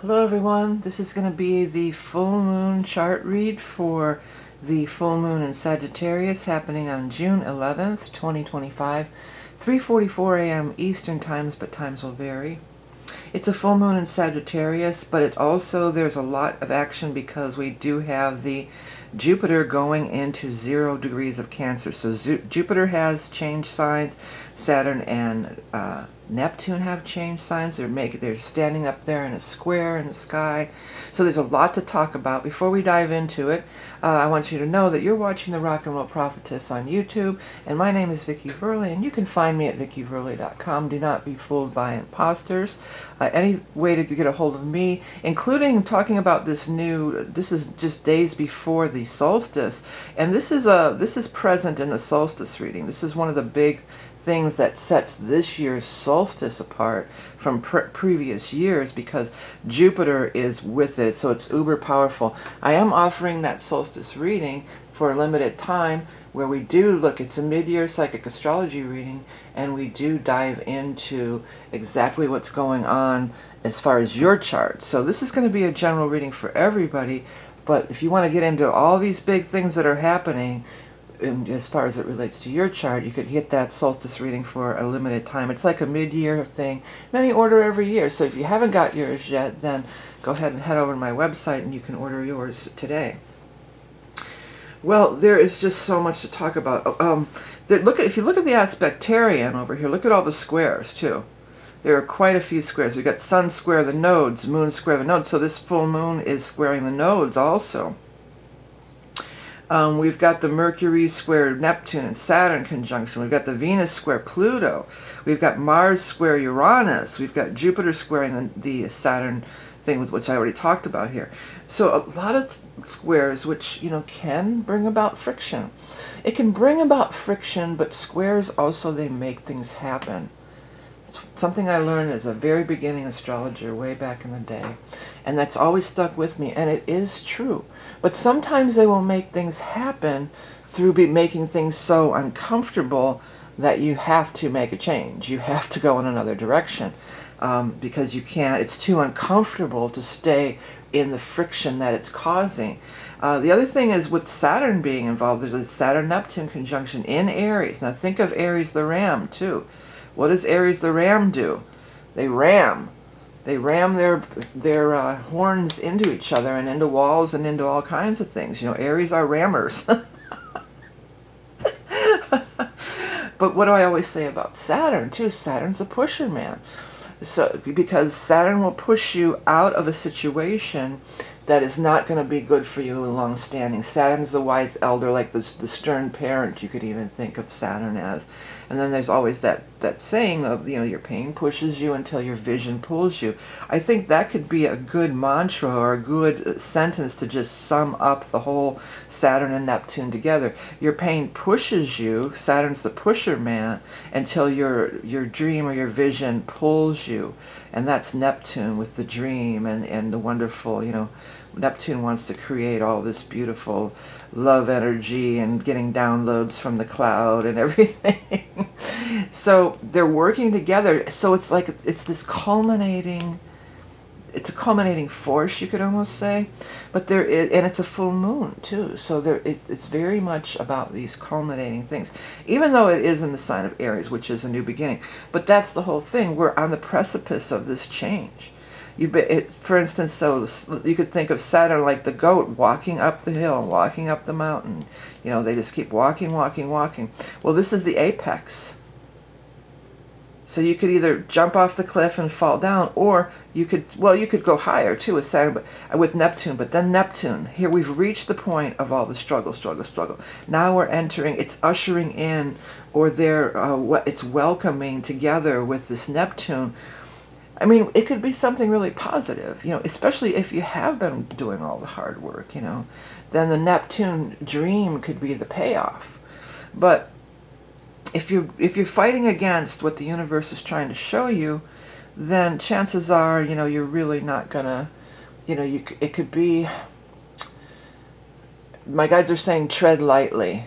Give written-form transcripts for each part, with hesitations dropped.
Hello everyone, this is going to be the full moon chart read for the full moon in Sagittarius happening on June 11th, 2025, 3:44 a.m. Eastern times, but times will vary. It's a full moon in Sagittarius, but it also, there's a lot of action because we do have the Jupiter going into 0 degrees of Cancer. So Jupiter has changed signs. Saturn and Neptune have changed signs. They're standing up there in a square in the sky. So there's a lot to talk about. Before we dive into it, I want you to know that you're watching the Rock and Roll Prophetess on YouTube, and my name is Vickieverlie, and you can find me at vickieverlie.com. Do not be fooled by imposters. Any way to get a hold of me, including talking about this is just days before the solstice, and this is present in the solstice reading. This is one of the big things that sets this year's solstice apart from previous years, because Jupiter is with it, so it's uber powerful. I am offering that solstice reading for a limited time, where we do look, it's a mid-year psychic astrology reading, and we do dive into exactly what's going on as far as your chart. So this is going to be a general reading for everybody, but if you want to get into all these big things that are happening, and as far as it relates to your chart, you could get that solstice reading for a limited time. It's like a mid-year thing. Many order every year, so if you haven't got yours yet, then go ahead and head over to my website and you can order yours today. Well, there is just so much to talk about. If you look at the aspectarian over here, look at all the squares too. There are quite a few squares. We've got Sun square the nodes, Moon square the nodes, so this full moon is squaring the nodes also. We've got the Mercury square Neptune and Saturn conjunction. We've got the Venus square Pluto. We've got Mars square Uranus. We've got Jupiter squaring the Saturn thing, which I already talked about here. So a lot of squares, which, can bring about friction. It can bring about friction, but squares also, they make things happen. It's something I learned as a very beginning astrologer way back in the day, and that's always stuck with me, and it is true. But sometimes they will make things happen through making things so uncomfortable that you have to make a change. You have to go in another direction, because you can't, it's too uncomfortable to stay in the friction that it's causing. The other thing is, with Saturn being involved, there's a Saturn-Neptune conjunction in Aries. Now think of Aries the ram too. What does Aries the ram do? They ram. They ram their horns into each other and into walls and into all kinds of things. Aries are rammers. But what do I always say about Saturn too? Saturn's a pusher, man. So because Saturn will push you out of a situation that is not going to be good for you long standing. Saturn's the wise elder, like the stern parent, you could even think of Saturn as. And then there's always that saying of, your pain pushes you until your vision pulls you. I think that could be a good mantra or a good sentence to just sum up the whole Saturn and Neptune together. Your pain pushes you, Saturn's the pusher man, until your dream or your vision pulls you. And that's Neptune with the dream and the wonderful, Neptune wants to create all this beautiful love energy and getting downloads from the cloud and everything. So they're working together. So it's like, it's a culminating force, you could almost say. But and it's a full moon too. So it's very much about these culminating things, even though it is in the sign of Aries, which is a new beginning. But that's the whole thing. We're on the precipice of this change. For instance, so you could think of Saturn like the goat walking up the hill, walking up the mountain. They just keep walking, walking, walking. Well, this is the apex. So you could either jump off the cliff and fall down, or you could go higher too with Saturn, but with Neptune. But then Neptune, here we've reached the point of all the struggle. Now we're entering, it's ushering in, or it's welcoming together with this Neptune. I mean, it could be something really positive, especially if you have been doing all the hard work, then the Neptune dream could be the payoff. But if you're fighting against what the universe is trying to show you, then chances are, you're really not gonna, it could be, my guides are saying tread lightly.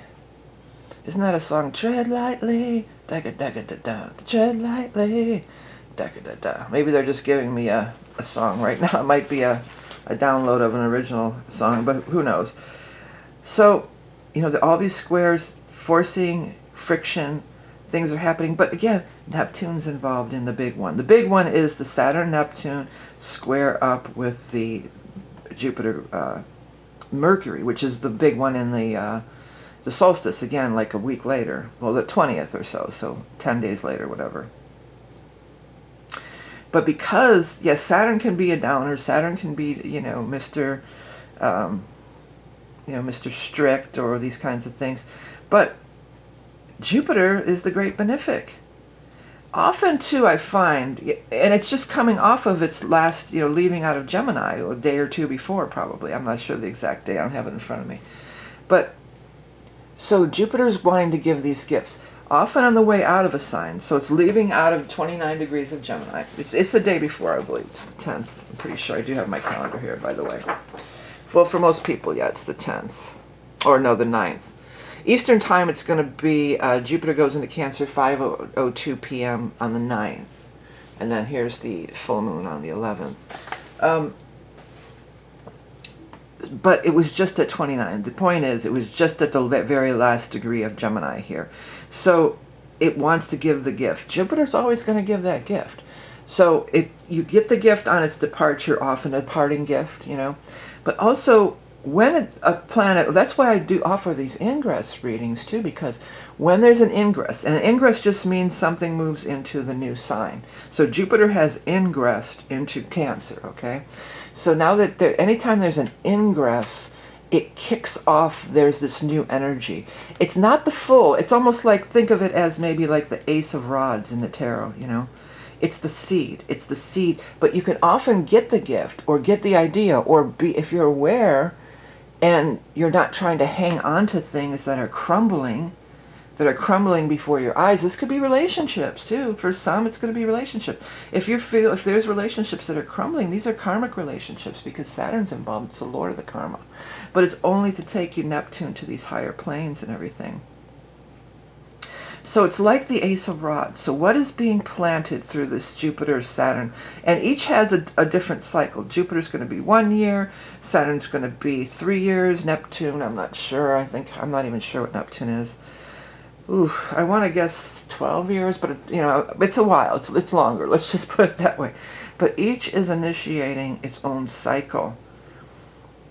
Isn't that a song? Tread lightly, da da da da da, tread lightly. Maybe they're just giving me a song right now. It might be a download of an original song, but who knows. So, you know, all these squares, forcing, friction, things are happening. But again, Neptune's involved in the big one. The big one is the Saturn-Neptune square up with the Jupiter-Mercury, which is the big one in the solstice, again, like a week later. Well, the 20th or so 10 days later, whatever. But because, yes, Saturn can be a downer, Saturn can be, you know, Mr. Mr. Strict or these kinds of things. But Jupiter is the great benefic. Often, too, I find, and it's just coming off of its last, you know, leaving out of Gemini, a day or two before, probably. I'm not sure the exact day. I don't have it in front of me. But, so Jupiter's wanting to give these gifts, often on the way out of a sign. So it's leaving out of 29 degrees of Gemini. It's the day before, I believe. It's the 10th. I'm pretty sure. I do have my calendar here, by the way. Well, for most people, yeah, it's the 10th. Or no, the 9th. Eastern time, it's going to be, Jupiter goes into Cancer 5:02 p.m. on the 9th. And then here's the full moon on the 11th. But it was just at 29. The point is, it was just at the very last degree of Gemini here. So it wants to give the gift. Jupiter's always going to give that gift. So you get the gift on its departure, often a parting gift, you know. But also, when a planet, that's why I do offer these ingress readings too, because when there's an ingress, and an ingress just means something moves into the new sign. So Jupiter has ingressed into Cancer, okay? So now that anytime there's an ingress, it kicks off, there's this new energy. It's not the full, it's almost like, think of it as maybe like the Ace of Rods in the tarot, you know? It's the seed, but you can often get the gift or get the idea, or be, if you're aware and you're not trying to hang on to things that are crumbling before your eyes. This could be relationships too. For some, it's going to be relationships. If there's relationships that are crumbling, these are karmic relationships because Saturn's involved. It's the lord of the karma. But it's only to take you, Neptune, to these higher planes and everything. So it's like the Ace of Rods. So what is being planted through this Jupiter, Saturn? And each has a different cycle. Jupiter's going to be 1 year. Saturn's going to be 3 years. Neptune, I'm not sure. I'm not even sure what Neptune is. Ooh, I want to guess 12 years, but you know, it's a while. It's longer. Let's just put it that way. But each is initiating its own cycle.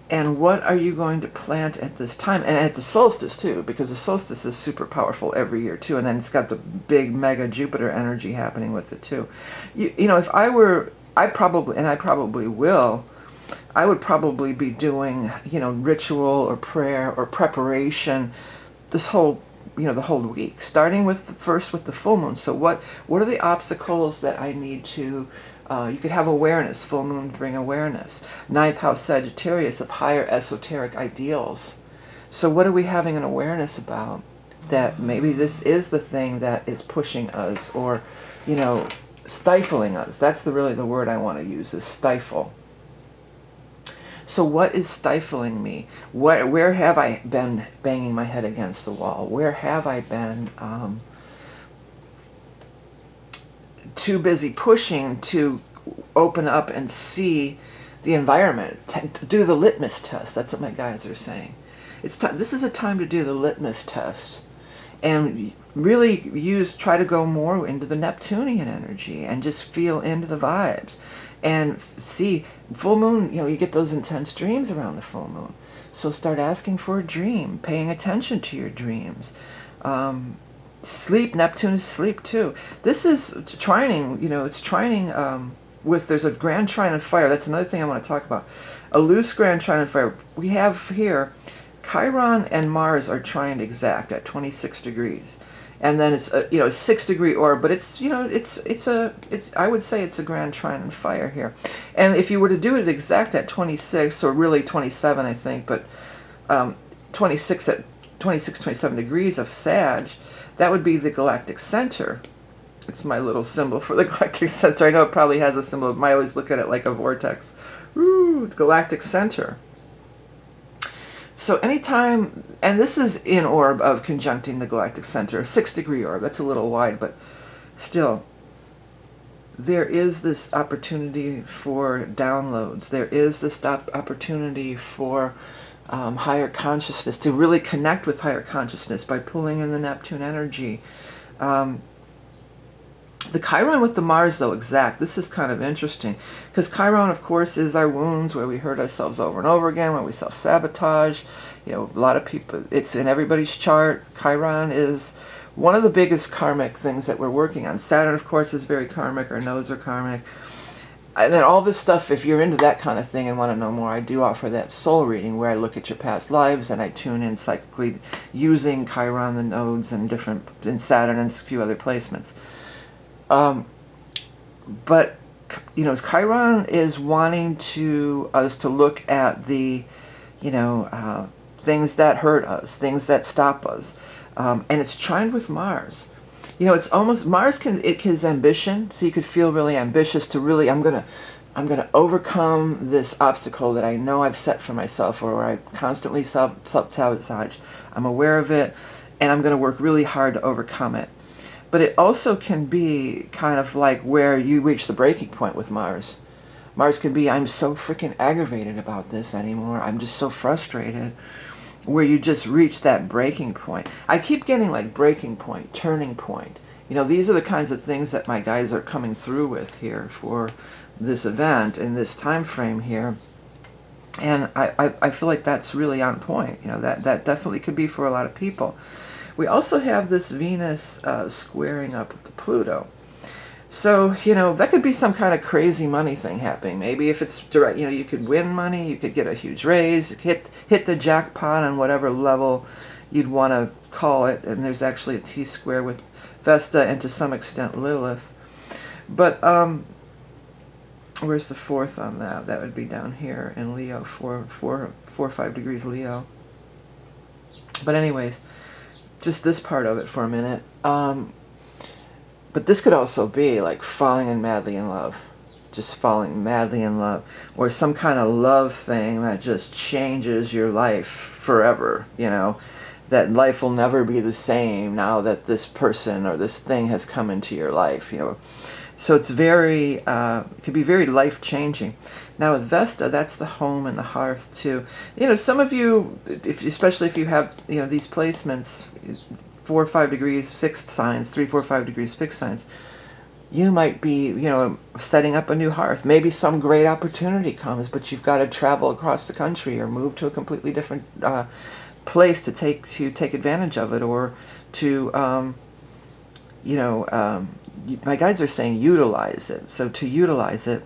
And what are you going to plant at this time? And at the solstice too, because the solstice is super powerful every year too. And then it's got the big mega Jupiter energy happening with it too. You know, if I would probably be doing, you know, ritual or prayer or preparation this whole, you know, the whole week, starting with first with the full moon. So what are the obstacles that I need to, you could have awareness, full moon bring awareness. 9th house Sagittarius of higher esoteric ideals. So what are we having an awareness about? That maybe this is the thing that is pushing us, or, you know, stifling us. That's really the word I want to use, is stifle. So what is stifling me? Where have I been banging my head against the wall? Where have I been too busy pushing to open up and see the environment, to do the litmus test? That's what my guides are saying. This is a time to do the litmus test and really try to go more into the Neptunian energy and just feel into the vibes. And see, full moon, you know, you get those intense dreams around the full moon. So start asking for a dream, paying attention to your dreams. Sleep, Neptune is sleep too. This is trining, you know, it's trining there's a grand trine of fire. That's another thing I want to talk about. A loose grand trine of fire. We have here, Chiron and Mars are trined exact at 26 degrees. And then it's a, you know, a 6-degree orb, but it's, you know, it's I would say it's a grand trine of fire here. And if you were to do it exact at 26, or really 27, I think, but 26 at 26, 27 degrees of Sag, that would be the galactic center. It's my little symbol for the galactic center. I know it probably has a symbol. I always look at it like a vortex. Ooh, galactic center. So anytime, and this is in orb of conjuncting the galactic center, a 6-degree orb. That's a little wide, but still. there is this opportunity for downloads. There is this opportunity for higher consciousness, to really connect with higher consciousness by pulling in the Neptune energy. The Chiron with the Mars, though, exact. This is kind of interesting, because Chiron, of course, is our wounds, where we hurt ourselves over and over again, where we self-sabotage. You know, a lot of people, it's in everybody's chart. Chiron is one of the biggest karmic things that we're working on. Saturn, of course, is very karmic. Our nodes are karmic. And then all this stuff, if you're into that kind of thing and want to know more, I do offer that soul reading where I look at your past lives and I tune in psychically using Chiron, the nodes, and Saturn and a few other placements. But, you know, Chiron is wanting us to look at the, you know, things that hurt us, things that stop us. And it's trined with Mars. You know, it's almost, Mars is ambition, so you could feel really ambitious to really, I'm gonna overcome this obstacle that I know I've set for myself, or where I constantly self-sabotage. I'm aware of it, and I'm gonna work really hard to overcome it. But it also can be kind of like where you reach the breaking point with Mars. Mars can be, I'm so freaking aggravated about this anymore. I'm just so frustrated. Where you just reach that breaking point. I keep getting like breaking point, turning point. You know, these are the kinds of things that my guys are coming through with here for this event in this time frame here. And I feel like that's really on point. You know, that definitely could be for a lot of people. We also have this Venus squaring up with the Pluto. So, you know, that could be some kind of crazy money thing happening. Maybe if it's direct, you know, you could win money, you could get a huge raise, hit the jackpot on whatever level you'd want to call it. And there's actually a T-square with Vesta and to some extent Lilith. But where's the 4th on that? That would be down here in Leo, 4 or 5 degrees Leo. But anyways, just this part of it for a minute. But this could also be like falling madly in love. Just falling madly in love. Or some kind of love thing that just changes your life forever, you know. That life will never be the same now that this person or this thing has come into your life, you know. So it's very, it could be very life-changing. Now with Vesta, that's the home and the hearth too. You know, some of you, especially if you have, you know, these placements, 4 or 5 degrees fixed signs, 3, 4, 5 degrees fixed signs, you might be, you know, setting up a new hearth. Maybe some great opportunity comes, but you've got to travel across the country or move to a completely different place to take advantage of it, or to, you know, my guides are saying utilize it. So to utilize it,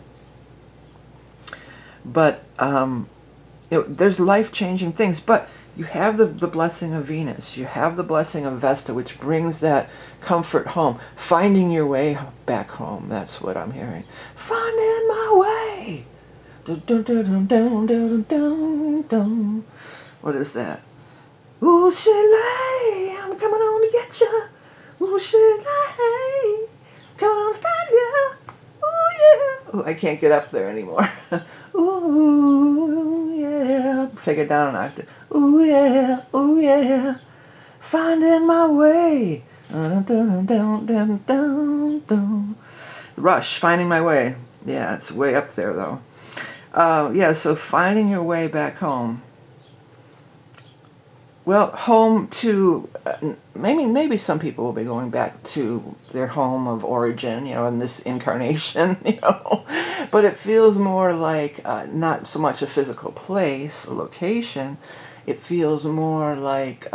but you know, there's life-changing things. But you have the blessing of Venus. You have the blessing of Vesta, which brings that comfort home. Finding your way back home. That's what I'm hearing. Finding my way. Dun, dun, dun, dun, dun, dun, dun, dun. What is that? Ooh, Shirley, I'm coming on to get you. Ooh, Shirley, coming on to find you. Ooh, yeah. Ooh, I can't get up there anymore. Ooh, yeah. Take it down an octave. Ooh, yeah, finding my way. Dun, dun, dun, dun, dun, dun. Rush, finding my way. Yeah, it's way up there though. Yeah, so finding your way back home. Well, home to, maybe some people will be going back to their home of origin, you know, in this incarnation, you know. But it feels more like not so much a physical place, a location. It feels more like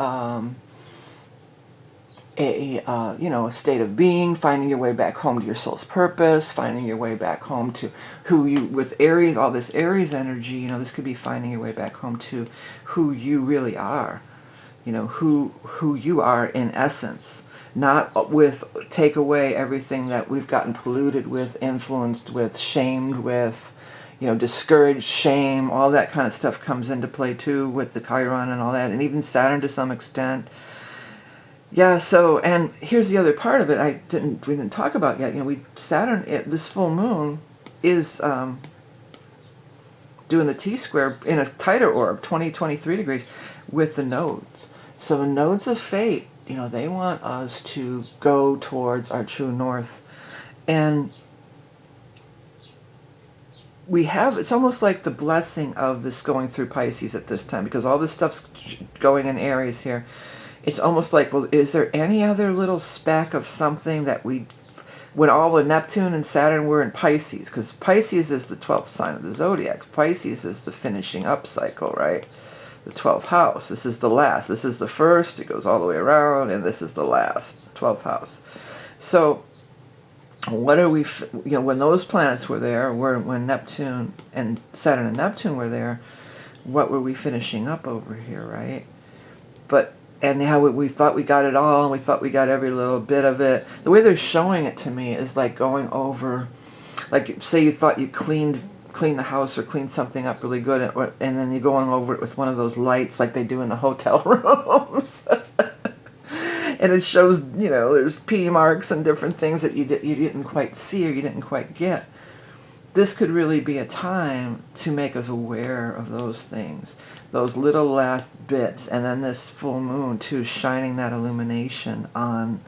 you know, a state of being, finding your way back home to your soul's purpose, finding your way back home to who you, with Aries, all this Aries energy, you know, this could be finding your way back home to who you really are. You know, who you are in essence, not with take away everything that we've gotten polluted with, influenced with, shamed with, you know, discouraged, shame, all that kind of stuff comes into play too with the Chiron and all that, and even Saturn to some extent. Yeah, so, and here's the other part of it we didn't talk about yet. You know, Saturn, this full moon is doing the T-square in a tighter orb, 23 degrees, with the nodes. So the nodes of fate, you know, they want us to go towards our true north. And we have, it's almost like the blessing of this going through Pisces at this time, because all this stuff's going in Aries here. It's almost like, well, is there any other little speck of something that when all the Neptune and Saturn were in Pisces, because Pisces is the 12th sign of the zodiac. Pisces is the finishing up cycle, right? The 12th house. This is the last. This is the first. It goes all the way around, and this is the last, 12th house. So what are we, when those planets were there, when Neptune and Saturn and Neptune were there, what were we finishing up over here, right? And how we thought we got it all, and we thought we got every little bit of it. The way they're showing it to me is like going over, like say you thought you cleaned the house or cleaned something up really good, and then you're going over it with one of those lights like they do in the hotel rooms. And it shows, there's pea marks and different things that you didn't quite see or you didn't quite get. This could really be a time to make us aware of those things, those little last bits, and then this full moon too, shining that illumination on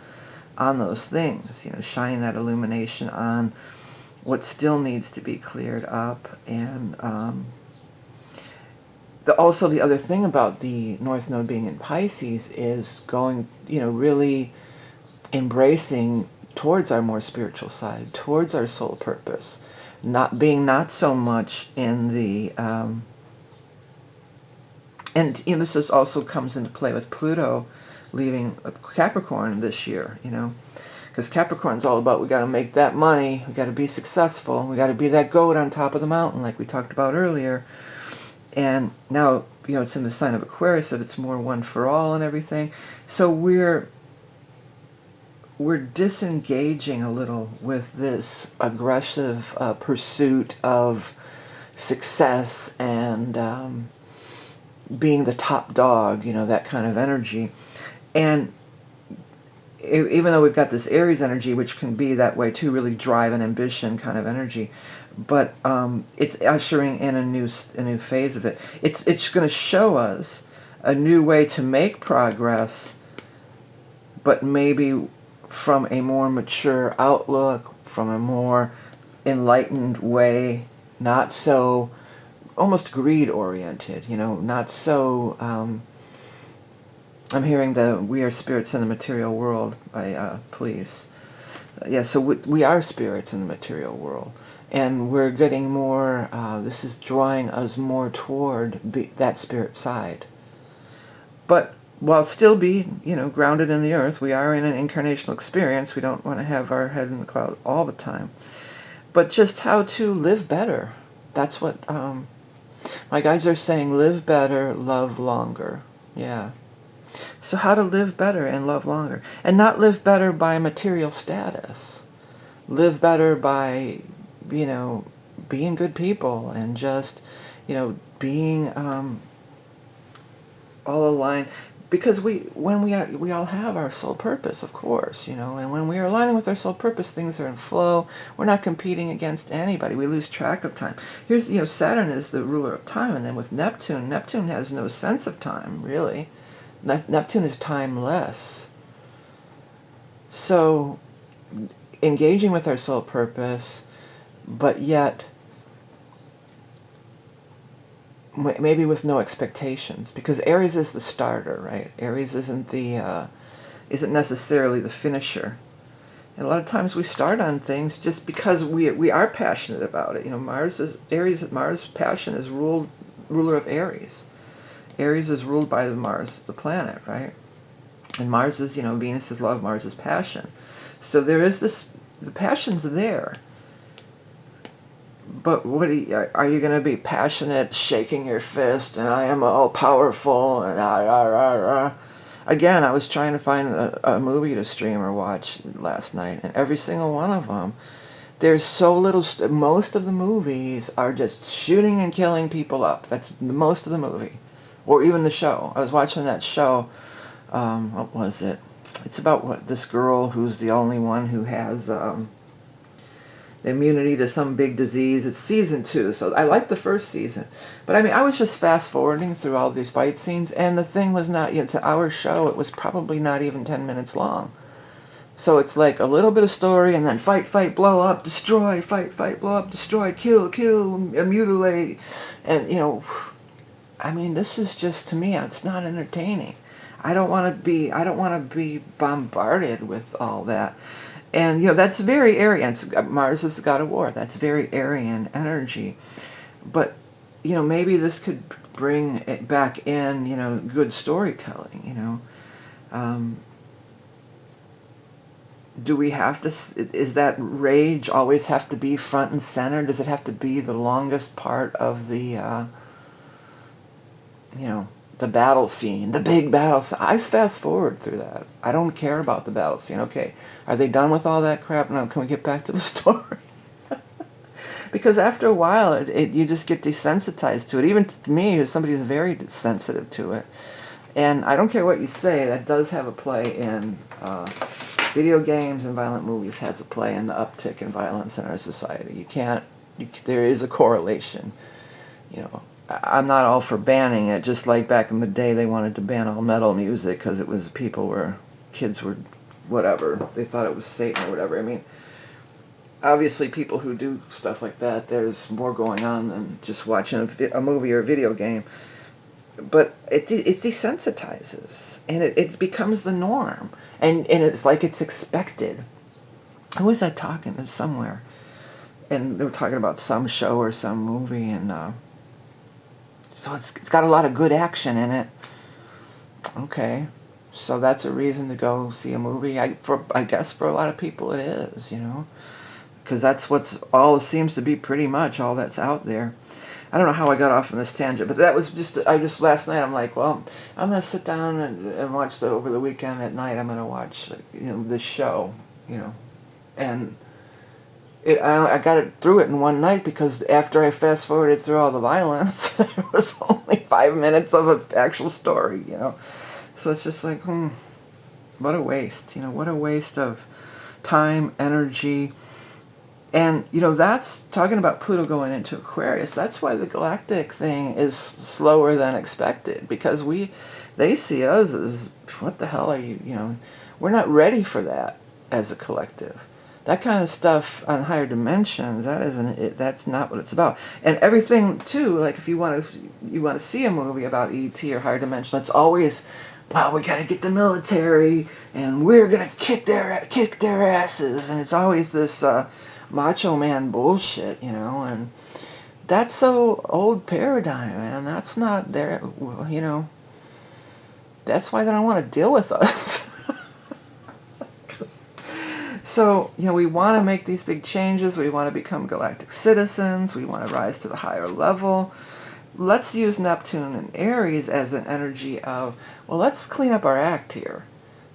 those things, shining that illumination on what still needs to be cleared up. And also the other thing about the North Node being in Pisces is going, really embracing towards our more spiritual side, towards our soul purpose. Not so much in the and this also comes into play with Pluto leaving Capricorn this year, because Capricorn's all about, we got to make that money, we got to be successful, we got to be that goat on top of the mountain like we talked about earlier. And now it's in the sign of Aquarius, that it's more one for all and everything. So we're disengaging a little with this aggressive pursuit of success and being the top dog, that kind of energy. And even though we've got this Aries energy, which can be that way too, really drive and ambition kind of energy, but it's ushering in a new phase of it. It's going to show us a new way to make progress, but maybe from a more mature outlook, from a more enlightened way, not so almost greed oriented, not so I'm hearing the We Are Spirits in the Material World by Please. So we are spirits in the material world, and we're getting more, this is drawing us more toward that spirit side. But while still being, grounded in the earth, we are in an incarnational experience. We don't want to have our head in the cloud all the time. But just how to live better. That's what my guides are saying. Live better, love longer. Yeah. So how to live better and love longer. And not live better by material status. Live better by, being good people and just, being all aligned. Because we all have our soul purpose, of course, and when we are aligning with our soul purpose, things are in flow. We're not competing against anybody. We lose track of time. Here's, Saturn is the ruler of time, and then with Neptune has no sense of time, really. Neptune is timeless. So, engaging with our soul purpose, but yet maybe with no expectations, because Aries is the starter, right? Aries isn't necessarily the finisher. And a lot of times we start on things just because we are passionate about it. Mars' passion is ruler of Aries. Aries is ruled by Mars, the planet, right? And Mars is, Venus is love, Mars is passion. So there is the passion's there. But are you going to be passionate, shaking your fist, and I am all powerful, and Again, I was trying to find a movie to stream or watch last night, and every single one of them, there's so little, most of the movies are just shooting and killing people up. That's most of the movie. Or even the show. I was watching that show, what was it? It's about this girl who's the only one who has immunity to some big disease. It's season 2, so I liked the first season. But I was just fast forwarding through all these fight scenes, and the thing was not, it's an hour show, it was probably not even 10 minutes long. So it's like a little bit of story, and then fight, fight, blow up, destroy, fight, fight, blow up, destroy, kill, kill, mutilate. And, you know, I mean, this is just, to me, it's not entertaining. I don't want to be bombarded with all that. And, you know, that's very Aryan. Mars is the god of war. That's very Aryan energy. But, you know, maybe this could bring it back in, you know, good storytelling, you know. Do we have to, is that rage always have to be front and center? Does it have to be the longest part of the, you know, the battle scene, the big battle scene? I fast forward through that. I don't care about the battle scene. Okay, are they done with all that crap? Now, can we get back to the story? Because after a while, you just get desensitized to it. Even to me, as somebody who's very sensitive to it. And I don't care what you say, that does have a play in video games, and violent movies has a play in the uptick in violence in our society. You can't, there is a correlation. You know, I'm not all for banning it, just like back in the day they wanted to ban all metal music because it was kids were whatever, they thought it was Satan or whatever. I mean, obviously people who do stuff like that, there's more going on than just watching a movie or a video game. But it desensitizes, and it becomes the norm, and it's like it's expected. Who was I talking to somewhere? And they were talking about some show or some movie, and so it's got a lot of good action in it. Okay, so that's a reason to go see a movie. I guess for a lot of people it is, you know, because that's seems to be pretty much all that's out there. I don't know how I got off on this tangent, but that was just last night I'm like, well, I'm going to sit down and watch over the weekend at night, I'm going to watch, you know, this show, you know, and I got it through it in one night, because after I fast forwarded through all the violence, there was only 5 minutes of an actual story, you know, so it's just like, what a waste, you know, what a waste of time, energy. And, you know, that's talking about Pluto going into Aquarius. That's why the galactic thing is slower than expected, because they see us as, what the hell are you, you know, we're not ready for that as a collective. That kind of stuff on higher dimensions, that's not what it's about. And everything too, like if you want to see a movie about ET or higher dimension, it's always, wow, we got to get the military and we're going to kick their asses, and it's always this macho man bullshit, you know, and that's so old paradigm, man. That's not there, you know. That's why they don't want to deal with us. So, you know, we want to make these big changes. We want to become galactic citizens. We want to rise to the higher level. Let's use Neptune and Aries as an energy of, well, let's clean up our act here.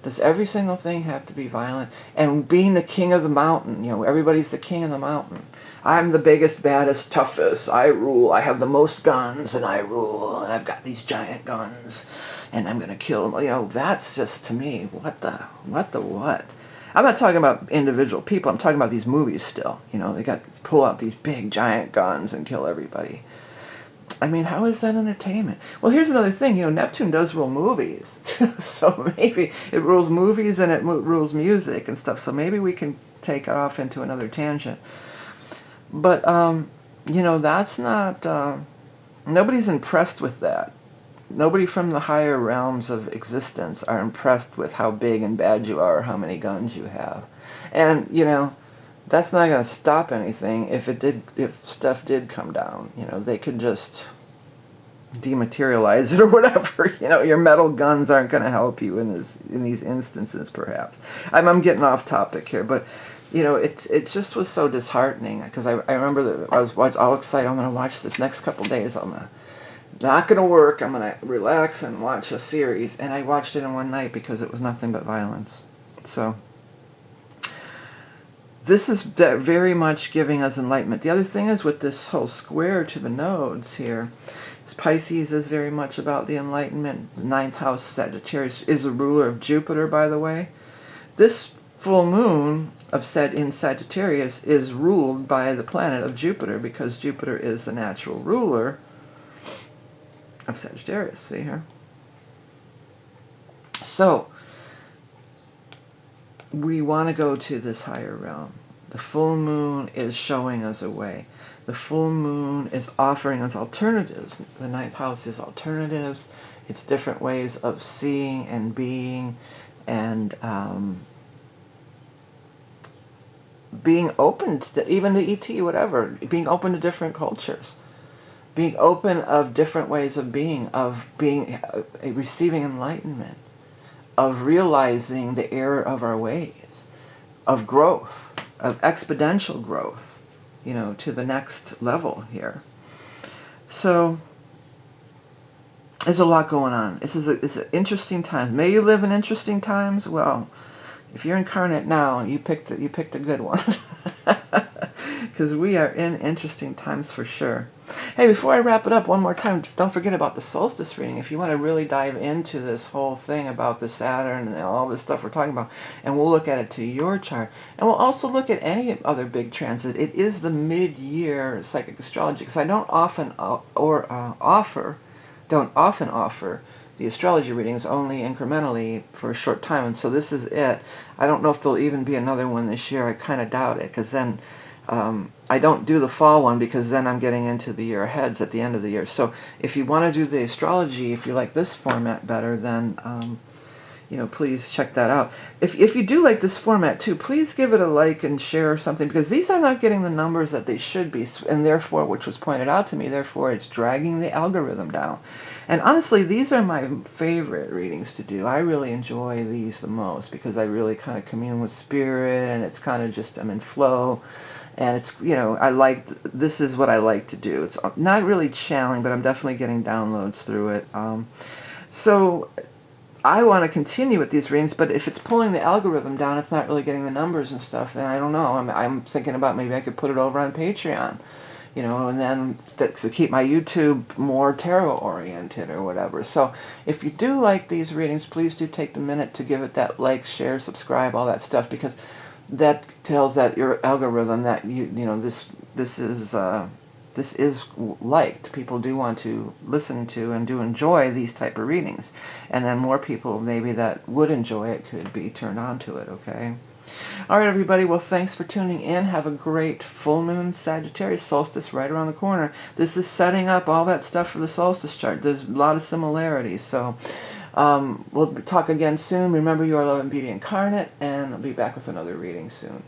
Does every single thing have to be violent? And being the king of the mountain, you know, everybody's the king of the mountain. I'm the biggest, baddest, toughest. I rule. I have the most guns, and I rule. And I've got these giant guns, and I'm going to kill them. You know, that's just, to me, what? I'm not talking about individual people. I'm talking about these movies still. You know, they pull out these big, giant guns and kill everybody. I mean, how is that entertainment? Well, here's another thing. You know, Neptune does rule movies. So maybe it rules movies and it rules music and stuff. So maybe we can take it off into another tangent. But, you know, that's not... nobody's impressed with that. Nobody from the higher realms of existence are impressed with how big and bad you are or how many guns you have. And, you know, that's not going to stop anything if stuff did come down. You know, they could just dematerialize it or whatever. You know, your metal guns aren't going to help you in these instances, perhaps. I'm getting off topic here, but you know, it just was so disheartening, because I remember that I was all excited. I'm going to watch this next couple days. Not going to work. I'm going to relax and watch a series, and I watched it in one night because it was nothing but violence. So this is very much giving us enlightenment. The other thing is, with this whole square to the nodes here, Pisces is very much about the enlightenment. The 9th house, Sagittarius, is a ruler of Jupiter, by the way. This full moon in Sagittarius is ruled by the planet of Jupiter, because Jupiter is the natural ruler of Sagittarius. See here? So we want to go to this higher realm. The full moon is showing us a way. The full moon is offering us alternatives. The ninth house is alternatives. It's different ways of seeing and being, and being open to even the ET, whatever, being open to different cultures, being open of different ways of being receiving enlightenment, of realizing the error of our ways, of growth, of exponential growth, to the next level here. So there's a lot going on. It's an interesting times. May you live in interesting times. Well, if you're incarnate now, you picked a good one. Because we are in interesting times for sure. Hey, before I wrap it up one more time, don't forget about the solstice reading. If you want to really dive into this whole thing about the Saturn and all this stuff we're talking about, and we'll look at it to your chart. And we'll also look at any other big transit. It is the mid-year psychic astrology, because I don't often offer the astrology readings, only incrementally for a short time, and so this is it. I don't know if there'll even be another one this year. I kind of doubt it, because then I don't do the fall one, because then I'm getting into the year aheads at the end of the year. So if you want to do the astrology, if you like this format better, then please check that out. If you do like this format too, please give it a like and share or something, because these are not getting the numbers that they should be, and therefore, which was pointed out to me, therefore it's dragging the algorithm down. And honestly, these are my favorite readings to do. I really enjoy these the most, because I really kind of commune with spirit, and it's kind of just, I'm in flow, and it's, this is what I like to do. It's not really channeling, but I'm definitely getting downloads through it. So I want to continue with these readings, but if it's pulling the algorithm down, it's not really getting the numbers and stuff, then I don't know. I'm thinking about maybe I could put it over on Patreon, and then to keep my YouTube more tarot-oriented or whatever. So if you do like these readings, please do take the minute to give it that like, share, subscribe, all that stuff, because that tells that your algorithm that this is liked. People do want to listen to and do enjoy these type of readings. And then more people maybe that would enjoy it could be turned on to it, okay? All right, everybody. Well, thanks for tuning in. Have a great full moon Sagittarius solstice right around the corner. This is setting up all that stuff for the solstice chart. There's a lot of similarities. So we'll talk again soon. Remember, you are love and beauty incarnate, and I'll be back with another reading soon.